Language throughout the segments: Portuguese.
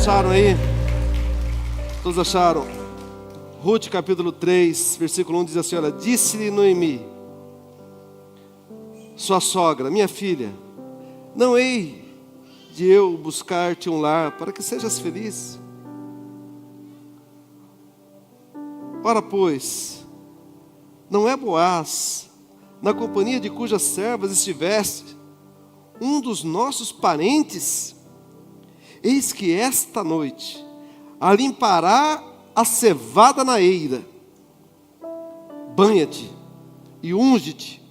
acharam aí? Todos acharam? Ruth capítulo 3, versículo 1 diz assim, olha, disse-lhe Noemi, sua sogra, minha filha, não hei de eu buscar-te um lar para que sejas feliz? Ora, pois, não é Boaz, na companhia de cujas servas estiveste, um dos nossos parentes? Eis que esta noite alimpará a cevada na eira. Banha-te e unge-te,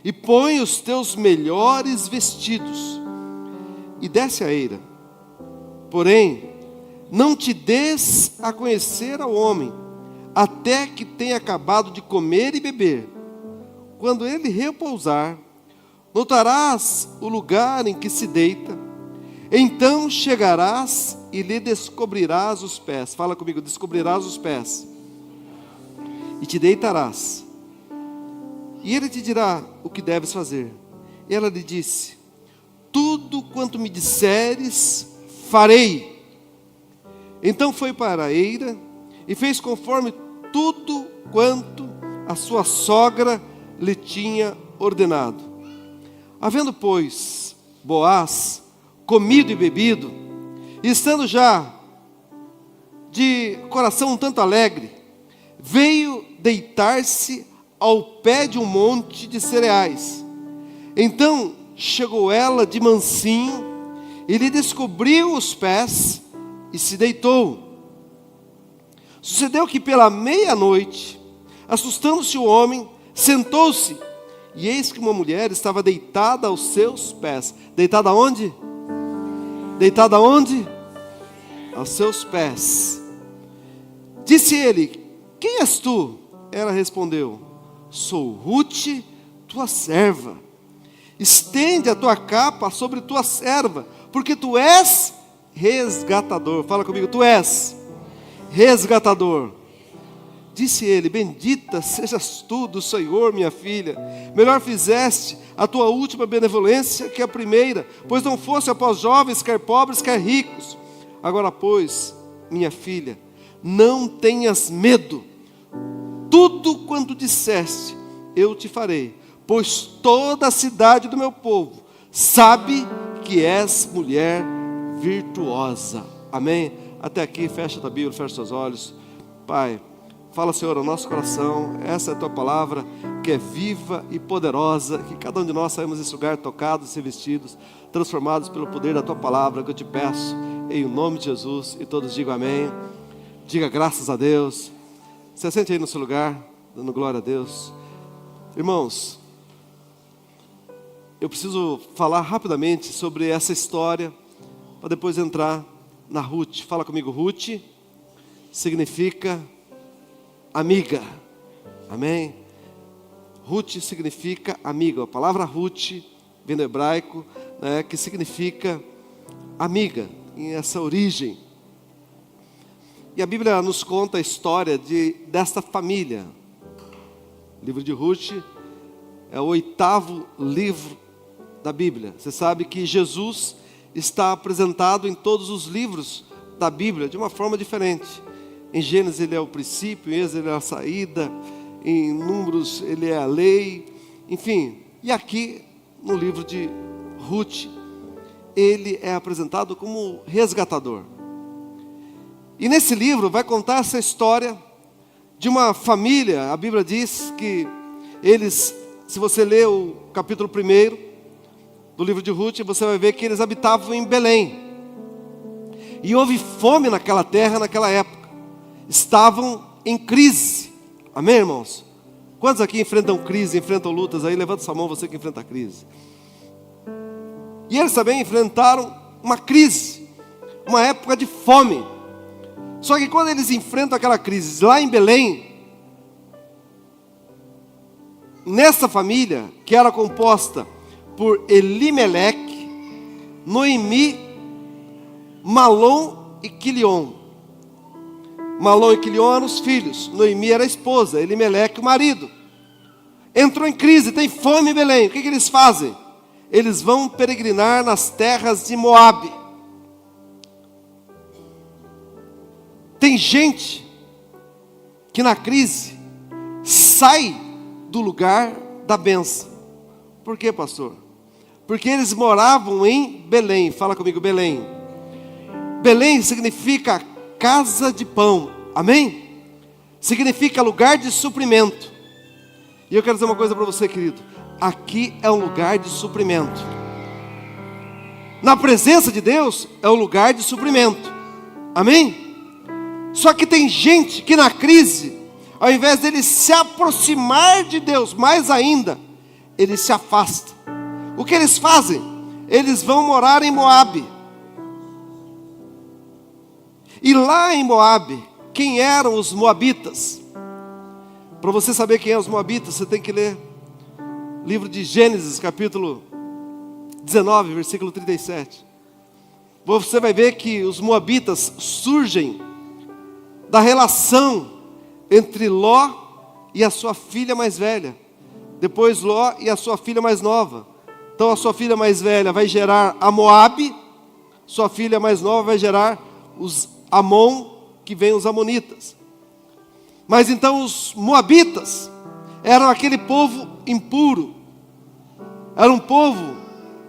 e põe os teus melhores vestidos, e desce a eira. Porém, não te des a conhecer ao homem, até que tenha acabado de comer e beber. Quando ele repousar, notarás o lugar em que se deita, então chegarás e lhe descobrirás os pés. Fala comigo, descobrirás os pés. E te deitarás. E ele te dirá o que deves fazer. E ela lhe disse, tudo quanto me disseres, farei. Então foi para a eira e fez conforme tudo quanto a sua sogra lhe tinha ordenado. Havendo, pois, Boaz comido e bebido, e estando já de coração um tanto alegre, veio deitar-se ao pé de um monte de cereais. Então chegou ela de mansinho, e lhe descobriu os pés, e se deitou. Sucedeu que pela meia-noite, assustando-se o homem, sentou-se, e eis que uma mulher estava deitada aos seus pés. Deitada onde? Deitada onde? Aos seus pés. Disse ele, quem és tu? Ela respondeu, sou Ruth, tua serva. Estende a tua capa sobre tua serva, porque tu és resgatador. Fala comigo, tu és resgatador. Disse ele, bendita sejas tu do Senhor, minha filha. Melhor fizeste a tua última benevolência que a primeira, pois não fosse após jovens, quer pobres, quer ricos. Agora, pois, minha filha, não tenhas medo. Tudo quanto disseste, eu te farei. Pois toda a cidade do meu povo sabe que és mulher virtuosa. Amém? Até aqui, fecha a tua Bíblia, fecha os teus olhos. Pai, fala, Senhor, ao nosso coração, essa é a tua palavra, que é viva e poderosa, que cada um de nós saímos desse lugar tocados e vestidos, transformados pelo poder da tua palavra, que eu te peço, em nome de Jesus, e todos digam amém, diga graças a Deus. Se sente aí no seu lugar, dando glória a Deus. Irmãos, eu preciso falar rapidamente sobre essa história, para depois entrar na Ruth. Fala comigo, Ruth significa amiga, amém? Ruth significa amiga. A palavra Ruth vem do hebraico, né, que significa amiga, em essa origem. E a Bíblia nos conta a história desta família. O livro de Ruth é o 8º livro da Bíblia. Você sabe que Jesus está apresentado em todos os livros da Bíblia de uma forma diferente. Em Gênesis ele é o princípio, em Êxodo ele é a saída, em Números ele é a lei, enfim. E aqui no livro de Ruth, ele é apresentado como resgatador. E nesse livro vai contar essa história de uma família. A Bíblia diz que eles, se você ler o capítulo 1 do livro de Ruth, você vai ver que eles habitavam em Belém. E houve fome naquela terra, naquela época. Estavam em crise. Amém, irmãos? Quantos aqui enfrentam crise, enfrentam lutas aí? Levanta sua mão, você que enfrenta a crise. E eles também enfrentaram uma crise, uma época de fome. Só que quando eles enfrentam aquela crise lá em Belém, nessa família, que era composta por Elimeleque, Noemi, Malom e Quilion. Malom e Quilion eram os filhos, Noemi era a esposa, Elimeleque o marido. Entrou em crise, tem fome em Belém. O que eles fazem? Eles vão peregrinar nas terras de Moabe. Tem gente que na crise sai do lugar da bênção. Por quê, pastor? Porque eles moravam em Belém. Fala comigo, Belém. Belém significa casa de pão. Amém? Significa lugar de suprimento. E eu quero dizer uma coisa para você, querido. Aqui é um lugar de suprimento. Na presença de Deus é um lugar de suprimento. Amém? Só que tem gente que na crise, ao invés dele se aproximar de Deus mais ainda, ele se afasta. O que eles fazem? Eles vão morar em Moabe. E lá em Moabe, quem eram os moabitas? Para você saber quem eram os moabitas, você tem que ler o livro de Gênesis, capítulo 19, versículo 37. Você vai ver que os moabitas surgem da relação entre Ló e a sua filha mais velha. Depois Ló e a sua filha mais nova. Então a sua filha mais velha vai gerar a Moabe, sua filha mais nova vai gerar os Amon, que vem os amonitas. Mas então os moabitas eram aquele povo impuro. Era um povo,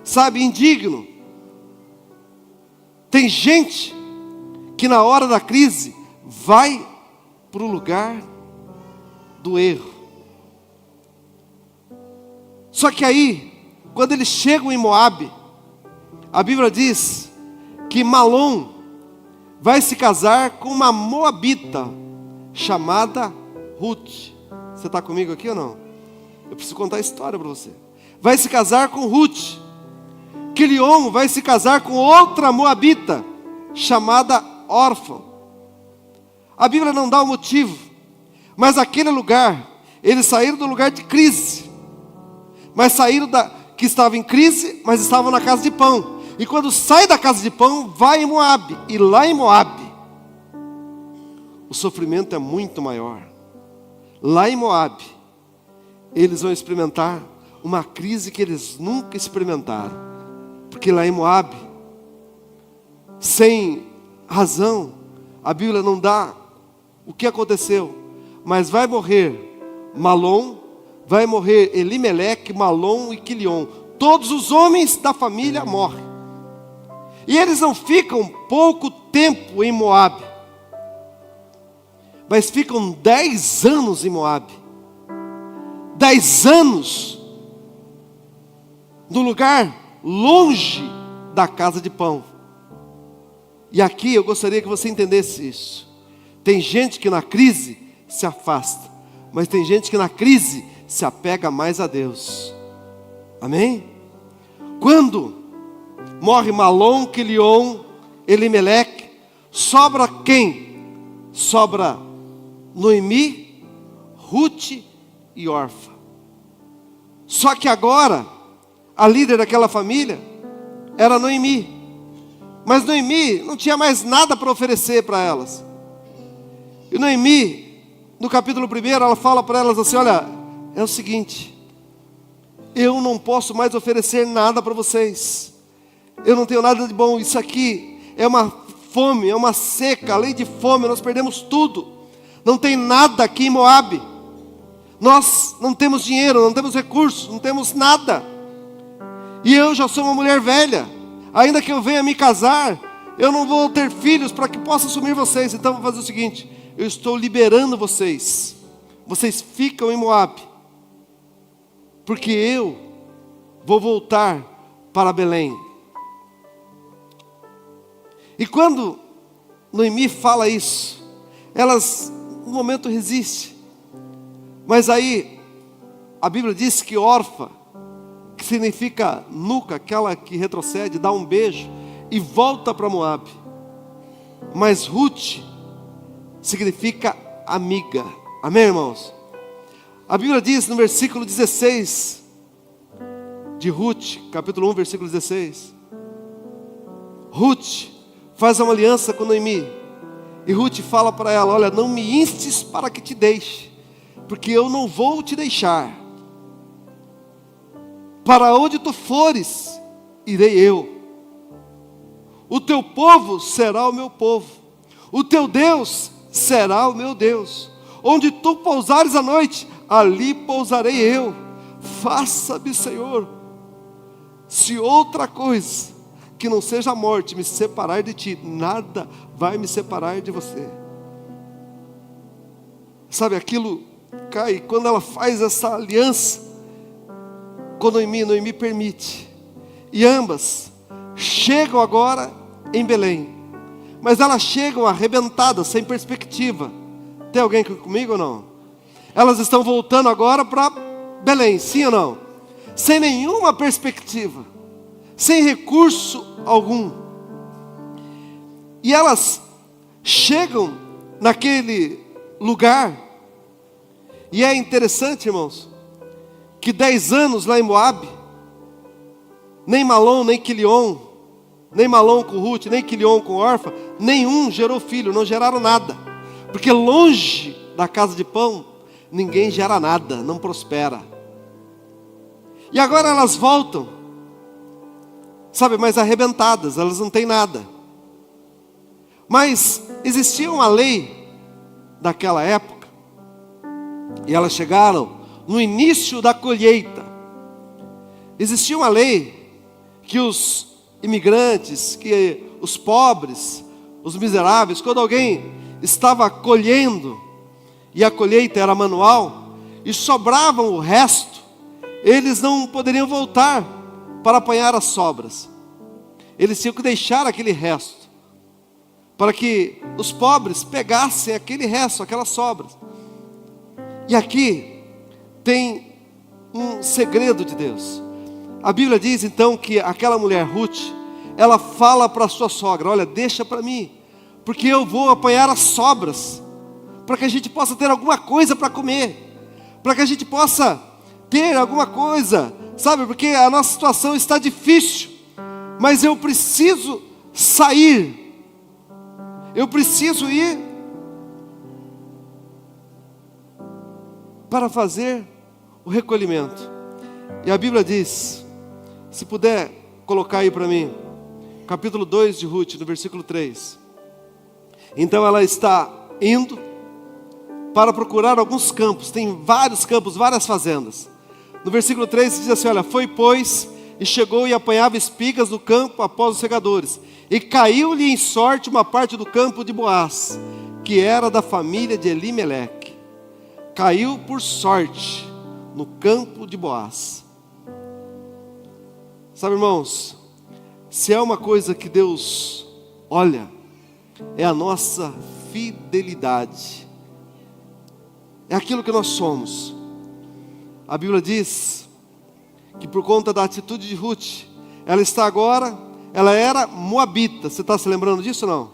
sabe, indigno. Tem gente que na hora da crise vai para o lugar do erro. Só que aí, quando eles chegam em Moabe, a Bíblia diz que Malom vai se casar com uma moabita chamada Ruth. Você está comigo aqui ou não? Eu preciso contar a história para você. Vai se casar com Ruth. Quilion vai se casar com outra moabita chamada Orfa. A Bíblia não dá o motivo, mas aquele lugar, eles saíram do lugar de crise, mas saíram que estava em crise, mas estavam na casa de pão. E quando sai da casa de pão, vai em Moabe. E lá em Moabe, o sofrimento é muito maior. Lá em Moabe, eles vão experimentar uma crise que eles nunca experimentaram. Porque lá em Moabe, sem razão, a Bíblia não dá o que aconteceu, mas vai morrer Malom, vai morrer Elimeleque, Malom e Quilion. Todos os homens da família morrem. E eles não ficam pouco tempo em Moabe, mas ficam 10 anos em Moabe. 10 anos no lugar longe da casa de pão. E aqui eu gostaria que você entendesse isso. Tem gente que na crise se afasta, mas tem gente que na crise se apega mais a Deus. Amém? Quando morre Malom, Quilion, Elimeleque, sobra quem? Sobra Noemi, Ruth e Orfa. Só que agora a líder daquela família era Noemi. Mas Noemi não tinha mais nada para oferecer para elas. E Noemi, no capítulo 1, ela fala para elas assim: olha, é o seguinte, eu não posso mais oferecer nada para vocês. Eu não tenho nada de bom. Isso aqui é uma fome, é uma seca, além de fome, nós perdemos tudo. Não tem nada aqui em Moabe. Nós não temos dinheiro, não temos recursos, não temos nada. E eu já sou uma mulher velha. Ainda que eu venha me casar, eu não vou ter filhos para que possa assumir vocês. Então vou fazer o seguinte: eu estou liberando vocês. Vocês ficam em Moabe, porque eu vou voltar para Belém. E quando Noemi fala isso, elas no momento resistem. Mas aí a Bíblia diz que Orfa, que significa nuca, aquela que retrocede, dá um beijo e volta para Moabe. Mas Ruth significa amiga. Amém, irmãos? A Bíblia diz no versículo 16 de Ruth, capítulo 1, versículo 16. Ruth faz uma aliança com Noemi. E Ruth fala para ela: olha, não me instes para que te deixe, porque eu não vou te deixar. Para onde tu fores, irei eu. O teu povo será o meu povo. O teu Deus será o meu Deus. Onde tu pousares à noite, ali pousarei eu. Faça-me, Senhor, se outra coisa que não seja a morte me separar de ti, nada vai me separar de você. Sabe, aquilo cai quando ela faz essa aliança com Noemi permite. E ambas chegam agora em Belém, mas elas chegam arrebentadas, sem perspectiva. Tem alguém aqui comigo ou não? Elas estão voltando agora para Belém, sim ou não? Sem nenhuma perspectiva, sem recurso algum. E elas chegam naquele lugar, e é interessante, irmãos, que 10 anos lá em Moabe, nem Malom, nem Quilion, nem Malom com Ruth, nem Quilion com Orfa, nenhum gerou filho, não geraram nada. Porque longe da casa de pão, ninguém gera nada, não prospera. E agora elas voltam, sabe, mais arrebentadas, elas não têm nada. Mas existia uma lei daquela época, e elas chegaram no início da colheita. Existia uma lei que os imigrantes, que os pobres, os miseráveis, quando alguém estava colhendo, e a colheita era manual, e sobravam o resto, eles não poderiam voltar para apanhar as sobras. Eles tinham que deixar aquele resto, para que os pobres pegassem aquele resto, aquelas sobras. E aqui tem um segredo de Deus. A Bíblia diz então que aquela mulher Ruth, ela fala para a sua sogra: olha, deixa para mim, porque eu vou apanhar as sobras, para que a gente possa ter alguma coisa para comer, para que a gente possa ter alguma coisa, sabe, porque a nossa situação está difícil, mas eu preciso sair, eu preciso ir para fazer o recolhimento. E a Bíblia diz, se puder colocar aí para mim, capítulo 2 de Ruth, no versículo 3. Então ela está indo para procurar alguns campos, tem vários campos, várias fazendas. No versículo 3 diz assim, olha, foi pois, e chegou e apanhava espigas do campo após os segadores, e caiu-lhe em sorte uma parte do campo de Boaz, que era da família de Elimeleque. Caiu por sorte no campo de Boaz. Sabe, irmãos, se é uma coisa que Deus olha, é a nossa fidelidade, é aquilo que nós somos. A Bíblia diz que por conta da atitude de Ruth, ela está agora, ela era moabita. Você está se lembrando disso ou não?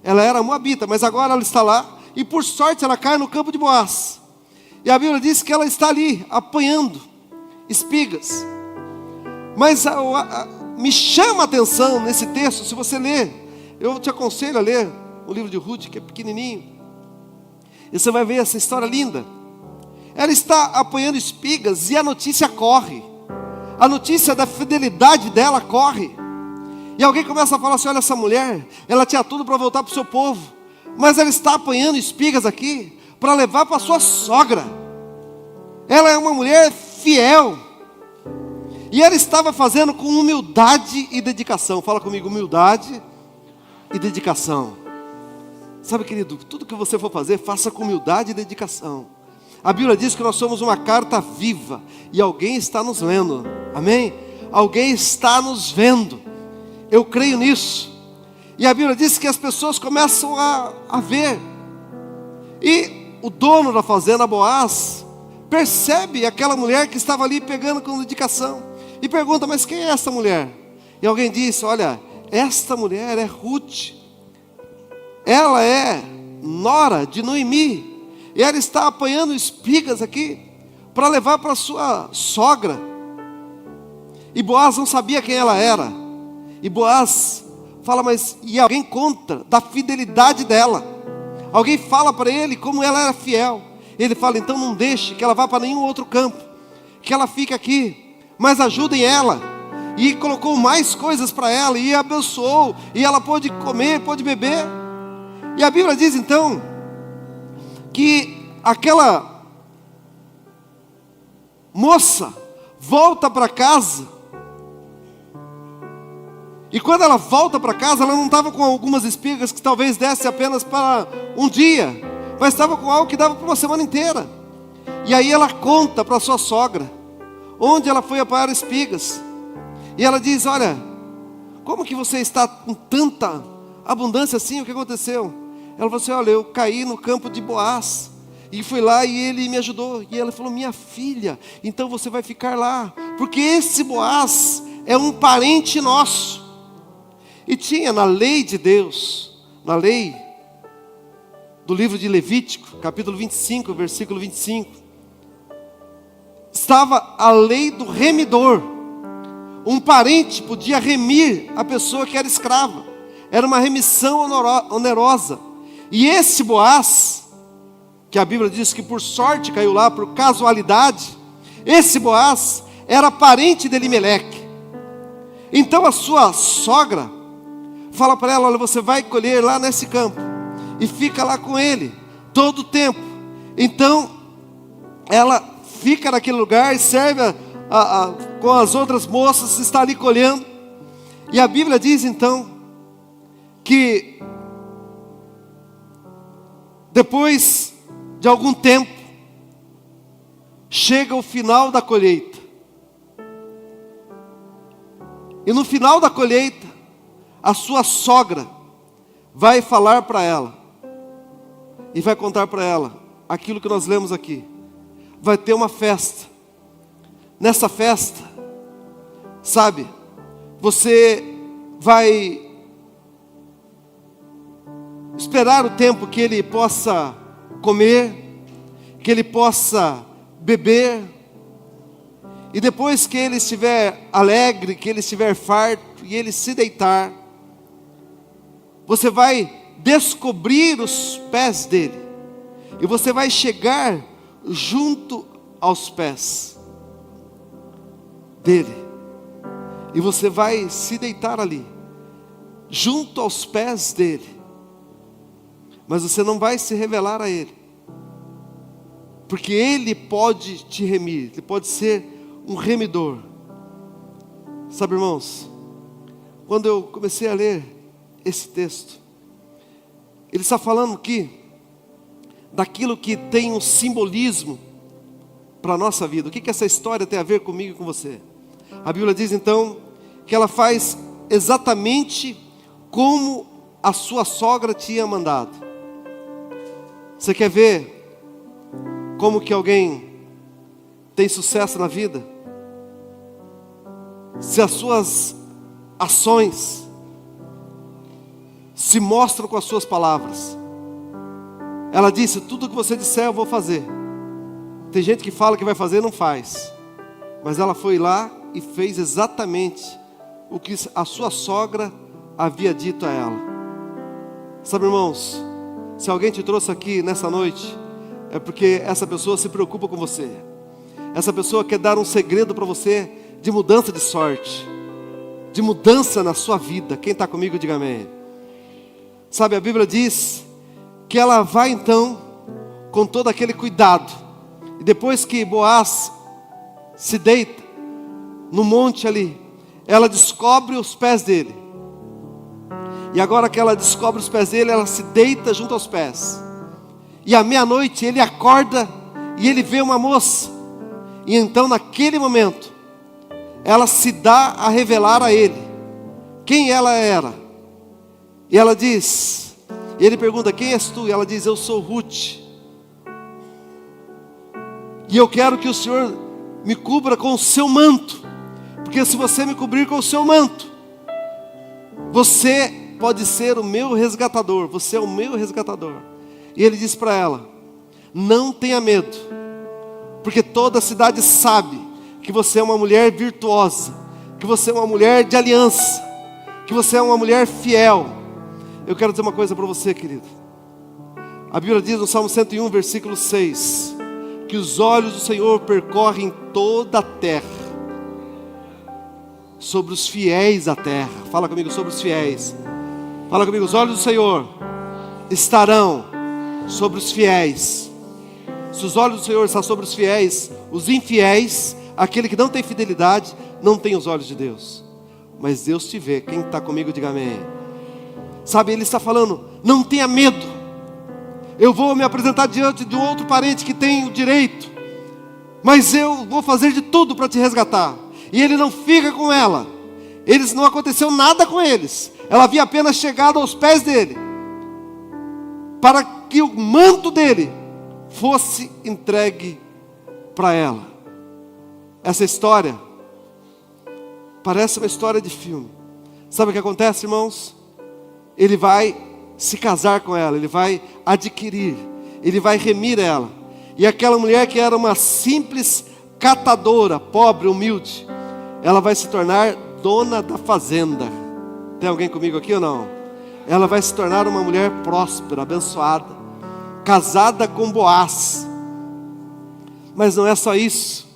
Ela era moabita, mas agora ela está lá, e por sorte ela cai no campo de Boaz. E a Bíblia diz que ela está ali, apanhando espigas. Mas me chama a atenção nesse texto, se você ler, eu te aconselho a ler o livro de Ruth, que é pequenininho, e você vai ver essa história linda. Ela está apanhando espigas e a notícia corre, a notícia da fidelidade dela corre, e alguém começa a falar assim, olha, essa mulher, ela tinha tudo para voltar para o seu povo, mas ela está apanhando espigas aqui, para levar para sua sogra. Ela é uma mulher fiel, e ela estava fazendo com humildade e dedicação. Fala comigo, humildade e dedicação. Sabe, querido, tudo que você for fazer, faça com humildade e dedicação. A Bíblia diz que nós somos uma carta viva, e alguém está nos lendo, amém? Alguém está nos vendo, eu creio nisso. E a Bíblia diz que as pessoas começam a ver, e o dono da fazenda, Boaz, percebe aquela mulher que estava ali pegando com dedicação, e pergunta, mas quem é essa mulher? E alguém disse, olha, esta mulher é Ruth, ela é nora de Noemi, e ela está apanhando espigas aqui, para levar para sua sogra. E Boaz não sabia quem ela era, e Boaz fala, mas, e alguém conta da fidelidade dela, alguém fala para ele como ela era fiel. Ele fala, então não deixe que ela vá para nenhum outro campo, que ela fique aqui, mas ajudem ela. E colocou mais coisas para ela, e abençoou, e ela pôde comer, pôde beber. E a Bíblia diz então, que aquela moça volta para casa. E quando ela volta para casa, ela não estava com algumas espigas que talvez desse apenas para um dia, mas estava com algo que dava para uma semana inteira. E aí ela conta para sua sogra onde ela foi apanhar espigas. E ela diz: olha, como que você está com tanta abundância assim? O que aconteceu? Ela falou assim: olha, eu caí no campo de Boaz, e fui lá e ele me ajudou. E ela falou: minha filha, então você vai ficar lá, porque esse Boaz é um parente nosso. E tinha na lei de Deus, na lei do livro de Levítico, capítulo 25, versículo 25, estava a lei do remidor. Um parente podia remir a pessoa que era escrava. Era uma remissão onerosa. E esse Boaz, que a Bíblia diz que por sorte caiu lá, por casualidade, esse Boaz era parente de Elimeleque. Então a sua sogra fala para ela: olha, você vai colher lá nesse campo, e fica lá com ele todo o tempo. Então ela fica naquele lugar e serve com as outras moças, está ali colhendo. E a Bíblia diz então que depois de algum tempo chega o final da colheita. E no final da colheita, a sua sogra vai falar para ela e vai contar para ela aquilo que nós lemos aqui. Vai ter uma festa. Nessa festa, sabe, você vai esperar o tempo que ele possa comer, que ele possa beber, e depois que ele estiver alegre, que ele estiver farto e ele se deitar, você vai descobrir os pés dele, e você vai chegar junto aos pés dele, e você vai se deitar ali, junto aos pés dele, mas você não vai se revelar a ele, porque ele pode te remir, ele pode ser um remidor. Sabe, irmãos, quando eu comecei a ler esse texto, ele está falando aqui daquilo que tem um simbolismo para a nossa vida. O que essa história tem a ver comigo e com você? A Bíblia diz então que ela faz exatamente como a sua sogra tinha mandado. Você quer ver como que alguém tem sucesso na vida? Se as suas ações se mostram com as suas palavras. Ela disse: tudo que você disser eu vou fazer. Tem gente que fala que vai fazer e não faz, mas ela foi lá e fez exatamente o que a sua sogra havia dito a ela. Sabe, irmãos, se alguém te trouxe aqui nessa noite, é porque essa pessoa se preocupa com você. Essa pessoa quer dar um segredo para você de mudança de sorte, de mudança na sua vida. Quem está comigo, diga amém. Sabe, a Bíblia diz que ela vai então com todo aquele cuidado, e depois que Boaz se deita no monte ali, ela descobre os pés dele. E agora que ela descobre os pés dele, ela se deita junto aos pés. E à meia-noite ele acorda e ele vê uma moça. E então naquele momento ela se dá a revelar a ele quem ela era. E ela diz, e ele pergunta: quem és tu? E ela diz: eu sou Ruth, e eu quero que o Senhor me cubra com o seu manto, porque se você me cobrir com o seu manto, você pode ser o meu resgatador, você é o meu resgatador. E ele diz para ela: não tenha medo, porque toda a cidade sabe que você é uma mulher virtuosa, que você é uma mulher de aliança, que você é uma mulher fiel. Eu quero dizer uma coisa para você, querido. A Bíblia diz no Salmo 101, versículo 6, que os olhos do Senhor percorrem toda a terra, sobre os fiéis da terra. Fala comigo, sobre os fiéis. Fala comigo, os olhos do Senhor estarão sobre os fiéis. Se os olhos do Senhor estão sobre os fiéis, os infiéis, aquele que não tem fidelidade, não tem os olhos de Deus. Mas Deus te vê. Quem está comigo, diga amém. Sabe, Ele está falando, não tenha medo. Eu vou me apresentar diante de um outro parente que tem o direito, mas eu vou fazer de tudo para te resgatar. E ele não fica com ela. Não aconteceu nada com eles. Ela havia apenas chegado aos pés dele, para que o manto dele fosse entregue para ela. Essa história parece uma história de filme. Sabe o que acontece, irmãos? Ele vai se casar com ela, ele vai adquirir, ele vai remir ela. E aquela mulher que era uma simples catadora, pobre, humilde, ela vai se tornar dona da fazenda. Tem alguém comigo aqui ou não? Ela vai se tornar uma mulher próspera, abençoada, casada com Boaz. Mas não é só isso.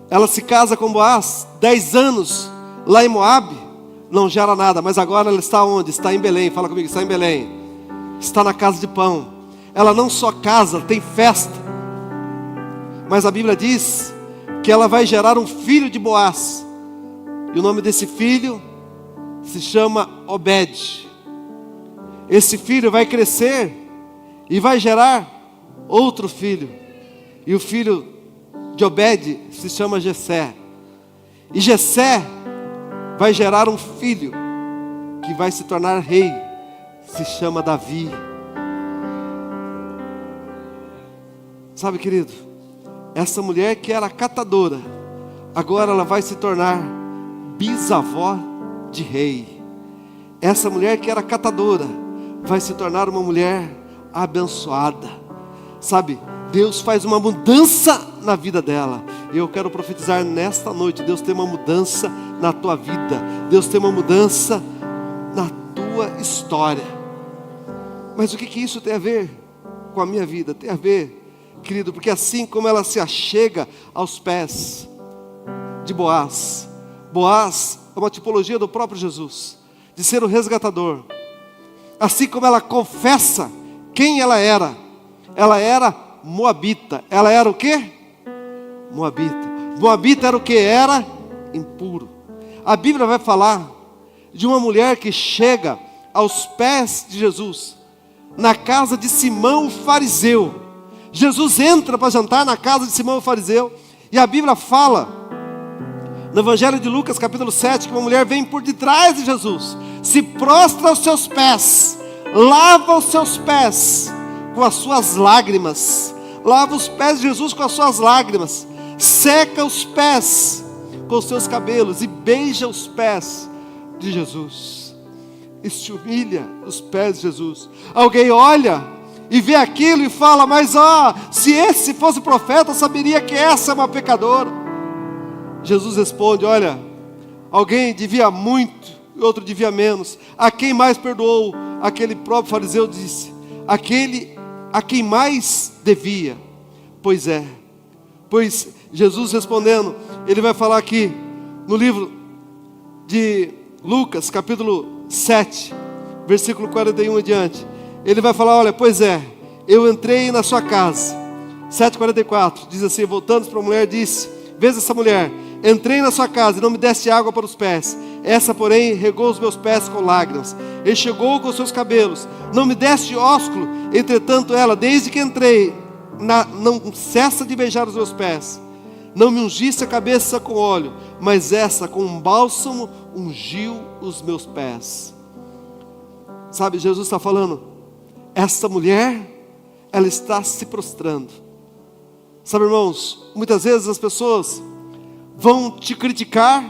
Ela se casa com Boaz, 10 anos, lá em Moabe, não gera nada. Mas agora ela está onde? Está em Belém. Fala comigo, está em Belém. Está na casa de pão. Ela não só casa, tem festa. Mas a Bíblia diz que ela vai gerar um filho de Boaz. E o nome desse filho se chama Obed. Esse filho vai crescer e vai gerar outro filho. E o filho de Obed se chama Jessé. E Jessé vai gerar um filho que vai se tornar rei. Se chama Davi. Sabe, querido, essa mulher que era catadora, agora ela vai se tornar bisavó de rei. Essa mulher que era catadora vai se tornar uma mulher abençoada. Sabe, Deus faz uma mudança na vida dela. E eu quero profetizar nesta noite, Deus tem uma mudança na tua vida. Deus tem uma mudança na tua história. Mas o que isso tem a ver com a minha vida? Tem a ver, querido, porque assim como ela se achega aos pés de Boaz, Boaz é uma tipologia do próprio Jesus, de ser o resgatador. Assim como ela confessa quem ela era moabita. Ela era o quê? Moabita. Moabita era o que? Era impuro. A Bíblia vai falar de uma mulher que chega aos pés de Jesus, na casa de Simão o fariseu. Jesus entra para jantar na casa de Simão o fariseu, e a Bíblia fala no Evangelho de Lucas, capítulo 7, que uma mulher vem por detrás de Jesus, se prostra aos seus pés, lava os seus pés com as suas lágrimas, lava os pés de Jesus com as suas lágrimas, seca os pés com os seus cabelos e beija os pés de Jesus, e se humilha os pés de Jesus. Alguém olha e vê aquilo e fala, mas se esse fosse profeta, saberia que essa é uma pecadora. Jesus responde, olha, alguém devia muito e outro devia menos. A quem mais perdoou? Aquele próprio fariseu disse, aquele a quem mais devia. Pois Jesus respondendo, ele vai falar aqui no livro de Lucas, capítulo 7, versículo 41 em diante. Ele vai falar, olha, eu entrei na sua casa. 7,44, diz assim, voltando para a mulher, disse, veja essa mulher, entrei na sua casa e não me deste água para os pés. Essa, porém, regou os meus pés com lágrimas, enxugou com os seus cabelos. Não me deste ósculo. Entretanto, ela, desde que entrei, não cessa de beijar os meus pés. Não me ungiste a cabeça com óleo, mas essa, com um bálsamo, ungiu os meus pés. Sabe, Jesus está falando, essa mulher, ela está se prostrando. Sabe, irmãos, muitas vezes as pessoas vão te criticar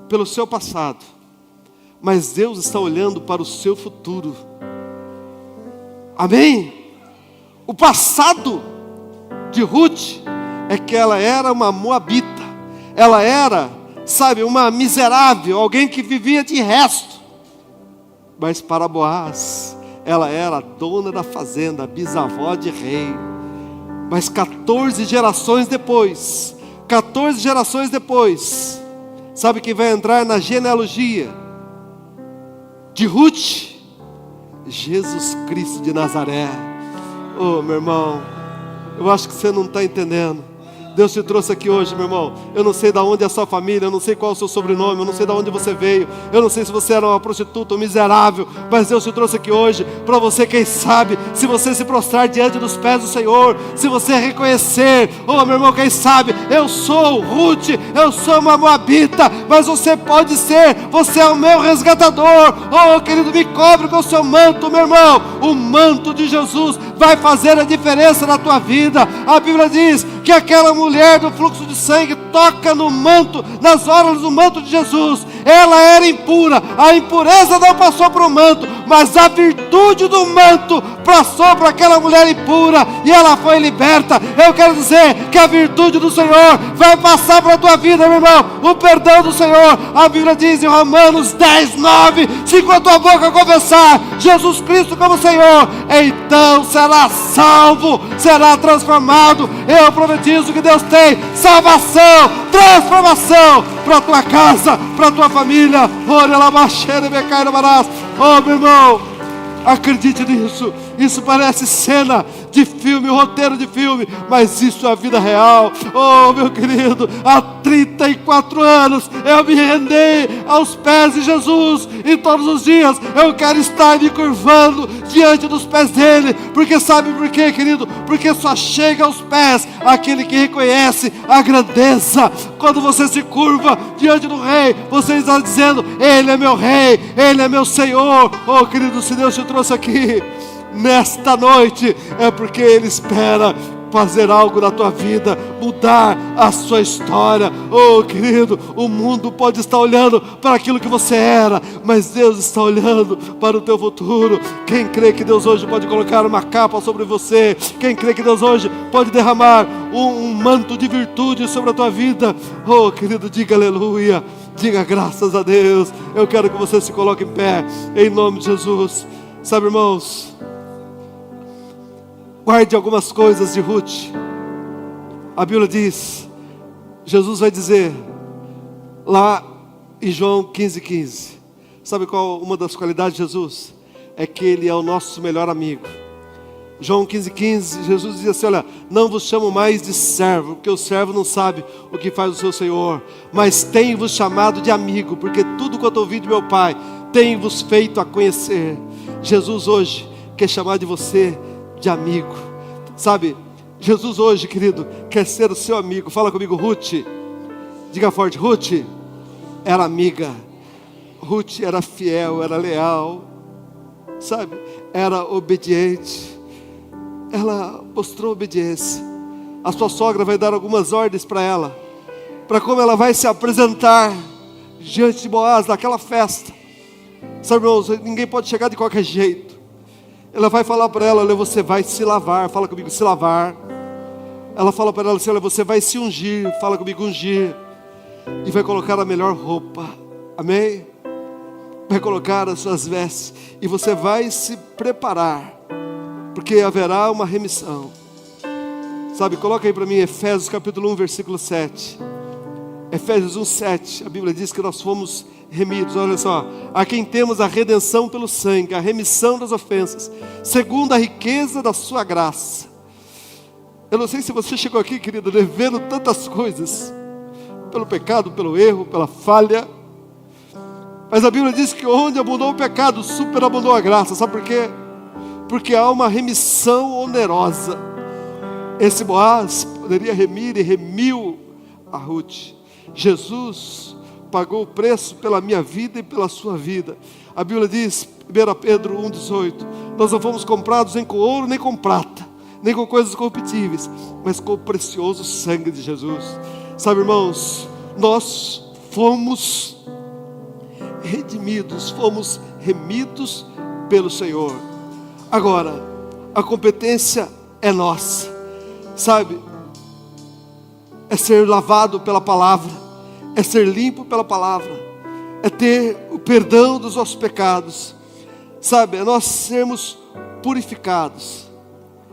pelo seu passado, mas Deus está olhando para o seu futuro. Amém? O passado de Ruth é que ela era uma moabita. Ela era, sabe, uma miserável, alguém que vivia de resto. Mas para Boaz, ela era a dona da fazenda, a bisavó de rei. Mas 14 gerações depois, sabe quem vai entrar na genealogia de Ruth? Jesus Cristo de Nazaré. Oh, meu irmão, Eu acho que você não está entendendo. Deus te trouxe aqui hoje, meu irmão. Eu não sei de onde é a sua família, eu não sei qual é o seu sobrenome, eu não sei de onde você veio, eu não sei se você era uma prostituta, um miserável, mas Deus te trouxe aqui hoje para você, quem sabe, se você se prostrar diante dos pés do Senhor, se você reconhecer, oh meu irmão, quem sabe, eu sou Ruth, eu sou uma moabita, mas você pode ser, você é o meu resgatador. Oh querido, me cobre com o seu manto, meu irmão. O manto de Jesus vai fazer a diferença na tua vida. A Bíblia diz que aquela mulher do fluxo de sangue toca no manto, nas orlas do manto de Jesus. Ela era impura, a impureza não passou para o manto, mas a virtude do manto passou para aquela mulher impura e ela foi liberta. Eu quero dizer que a virtude do Senhor vai passar para a tua vida, meu irmão. O perdão do Senhor, a Bíblia diz em Romanos 10:9, se com a tua boca confessar Jesus Cristo como Senhor, então será salvo, será transformado. Eu profetizo que Deus tem salvação, transformação para a tua casa, para a tua família. Oh meu irmão, acredite nisso. Isso parece cena de filme, roteiro de filme, mas isso é a vida real. Oh meu querido, há 34 anos eu me rendi aos pés de Jesus, e todos os dias eu quero estar me curvando diante dos pés dele. Porque sabe por quê, querido? Porque só chega aos pés aquele que reconhece a grandeza. Quando você se curva diante do rei, você está dizendo: ele é meu rei, ele é meu Senhor. Oh querido, se Deus te trouxe aqui nesta noite, é porque Ele espera fazer algo na tua vida, mudar a sua história. Oh querido, o mundo pode estar olhando para aquilo que você era, mas Deus está olhando para o teu futuro. Quem crê que Deus hoje pode colocar uma capa sobre você? Quem crê que Deus hoje pode derramar um manto de virtude sobre a tua vida? Oh querido, diga aleluia, diga graças a Deus. Eu quero que você se coloque em pé, em nome de Jesus. Sabe, irmãos, guarde algumas coisas de Ruth. A Bíblia diz, Jesus vai dizer lá em João 15:15. Sabe qual uma das qualidades de Jesus? É que Ele é o nosso melhor amigo. João 15:15, Jesus diz assim: olha, não vos chamo mais de servo, porque o servo não sabe o que faz o seu Senhor, mas tenho-vos chamado de amigo, porque tudo quanto ouvi de meu Pai, tenho-vos feito a conhecer. Jesus hoje quer chamar de você de amigo. Sabe, Jesus hoje, querido, quer ser o seu amigo. Fala comigo, Ruth. Diga forte, Ruth era amiga. Ruth era fiel, era leal, sabe, era obediente. Ela mostrou obediência. A sua sogra vai dar algumas ordens para ela, para como ela vai se apresentar diante de Boaz naquela festa. Sabe, irmãos, ninguém pode chegar de qualquer jeito. Ela vai falar para ela: olha, você vai se lavar. Fala comigo, se lavar. Ela fala para ela assim: olha, você vai se ungir. Fala comigo, ungir. E vai colocar a melhor roupa. Amém? Vai colocar as suas vestes. E você vai se preparar, porque haverá uma remissão. Sabe, coloca aí para mim Efésios capítulo 1, versículo 7. Efésios 1, 7. A Bíblia diz que nós fomos remidos, olha só, a quem temos a redenção pelo sangue, a remissão das ofensas, segundo a riqueza da sua graça. Eu não sei se você chegou aqui, querido, devendo tantas coisas, pelo pecado, pelo erro, pela falha, mas a Bíblia diz que onde abundou o pecado, superabundou a graça. Sabe por quê? Porque há uma remissão onerosa. Esse Boaz poderia remir e remiu a Ruth. Jesus pagou o preço pela minha vida e pela sua vida. A Bíblia diz, 1 Pedro 1,18, nós não fomos comprados nem com ouro, nem com prata, nem com coisas corruptíveis, mas com o precioso sangue de Jesus. Sabe, irmãos, nós fomos redimidos, fomos remidos pelo Senhor. Agora, a competência é nossa, sabe? É ser lavado pela palavra, é ser limpo pela palavra, é ter o perdão dos nossos pecados, sabe? É nós sermos purificados,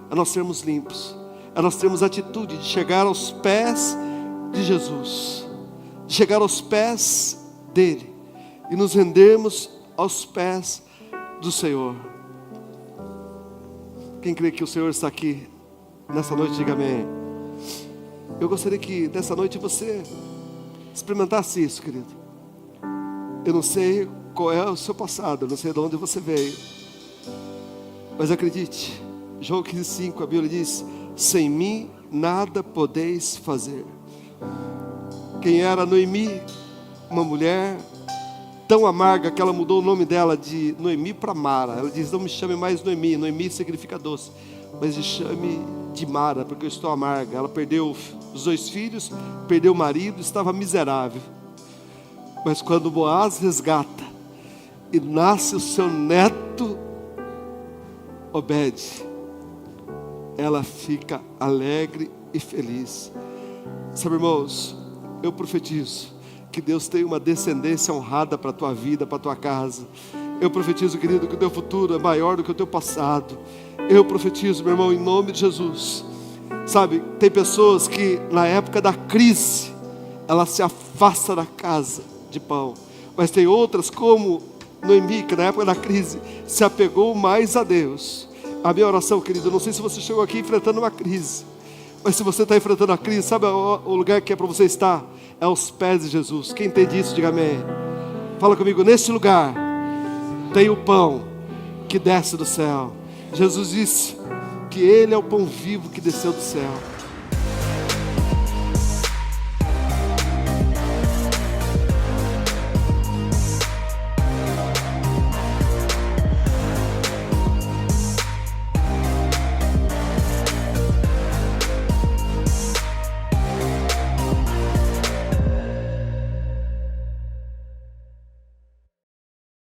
é nós sermos limpos, é nós termos a atitude de chegar aos pés de Jesus, de chegar aos pés dele e nos rendermos aos pés do Senhor. Quem crê que o Senhor está aqui nessa noite, diga amém. Eu gostaria que nessa noite você experimentasse isso, querido. Eu não sei qual é o seu passado, eu não sei de onde você veio, mas acredite, João 15,5, a Bíblia diz: sem mim nada podeis fazer. Quem era Noemi? Uma mulher tão amarga que ela mudou o nome dela de Noemi para Mara. Ela diz: não me chame mais Noemi, Noemi significa doce, mas me chame de Mara, porque eu estou amarga. Ela perdeu os 2 filhos, perdeu o marido, estava miserável. Mas quando Boaz resgata e nasce o seu neto Obed, ela fica alegre e feliz. Sabe, irmãos, eu profetizo que Deus tem uma descendência honrada para a tua vida, para a tua casa. Eu profetizo, querido, que o teu futuro é maior do que o teu passado. Eu profetizo, meu irmão, em nome de Jesus. Sabe, tem pessoas que na época da crise, ela se afasta da casa de pão. Mas tem outras como Noemi, que na época da crise se apegou mais a Deus. A minha oração, querido, eu não sei se você chegou aqui enfrentando uma crise, mas se você está enfrentando a crise, sabe o lugar que é para você estar? É aos pés de Jesus. Quem entende isso, diga amém. Fala comigo: neste lugar tem o pão que desce do céu. Jesus disse que Ele é o pão vivo que desceu do céu.